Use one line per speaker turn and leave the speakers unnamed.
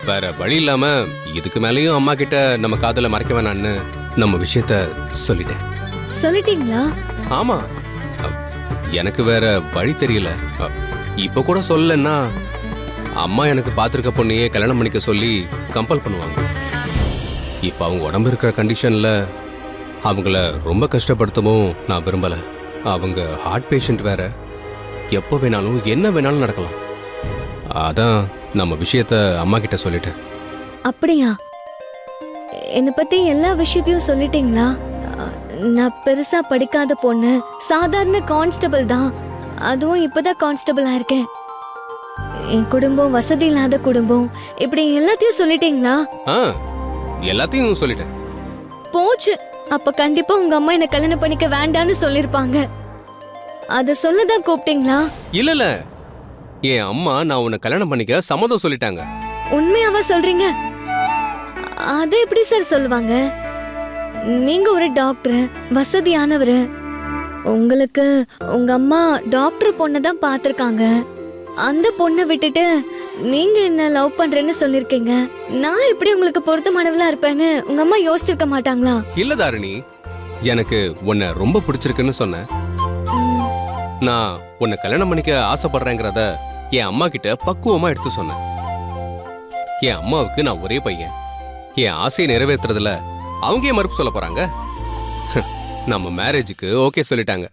வேற வழி இல்லாம இதுக்கு மேலேயும் அம்மா கிட்ட நம்ம காதல மறைக்க வேணான்னு நம்ம விஷயத்த சொல்லிட்டேன்.
சொல்லிட்டீங்களா?
ஆமா, எனக்கு வேற வழி தெரியல. இப்ப கூட சொல்லலன்னா அம்மா எனக்கு பார்த்துருக்க பொண்ணையே கல்யாணம் பண்ணிக்க சொல்லி கம்பல் பண்ணுவாங்க. இப்ப அவங்க உடம்பு இருக்கிற கண்டிஷன்ல அவங்கள ரொம்ப கஷ்டப்படுத்தவும் நான் விரும்பல. அவங்க ஹார்ட் பேஷண்ட் வேற, எப்போ வேணாலும் என்ன வேணாலும் நடக்கலாம். அதான் நம்ம விஷயத்த அம்மா கிட்ட சொல்லிட்டேன்.
அப்படியா? என்னை பத்தி எல்லா விஷயத்தையும் சொல்லிட்டீங்களா? நான் பெருசா படிக்காத பொண்ணு, சாதாரண கான்ஸ்டபிள் தான். அதுவும் இப்பதான் கான்ஸ்டபிளா இருக்கேன். என் குடும்பம் வசதி இல்லாத குடும்பம், இப்படி எல்லாத்தையும் சொல்லிட்டீங்களா?
எல்லாத்தையும் சொல்லிட்டேன்.
போச்சு, அப்ப கண்டிப்பா உங்க அம்மா என்ன கல்யாணம் பண்ணிக்க வேண்டான்னு சொல்லிருப்பாங்க. அத சொல்லதான் கூப்பிட்டீங்களா?
இல்ல, என் அம்மா நான் உன்னை கல்யாணம் பண்ணிக்க சம்மதம் சொல்லிட்டாங்க.
உண்மையாவா சொல்றீங்க? அது எப்படி சார் சொல்லுவாங்க? நீங்க ஒரு டாக்டர், வசதியானவரு. உங்களுக்கு உங்க அம்மா டாக்டர் பொண்ணை தான் பார்த்திருக்காங்க. அந்த பொண்ணை விட்டுட்டு நீங்க என்ன லவ் பண்றேன்னு சொல்லிருக்கீங்க. நான் எப்படி உங்களுக்கு பொருத்தமானவளா இருப்பேன்னு உங்க அம்மா யோசிச்சிருக்க மாட்டாங்களா?
இல்ல தாரிணி, எனக்கு உன்னை ரொம்ப பிடிச்சிருக்குன்னு சொன்னேன். நான் உன்னை கல்யாணம் பண்ணிக்க ஆசைப்படுறேங்கிறத என் அம்மா கிட்ட பக்குவமா எடுத்து சொன்னேன். என் அம்மாவுக்கு நான் ஒரே பையன். என் ஆசையை நிறைவேற்றுறதுல அவங்க ஏன் மறுப்பு சொல்ல போறாங்க? நம்ம மேரேஜுக்கு ஓகே சொல்லிட்டாங்க.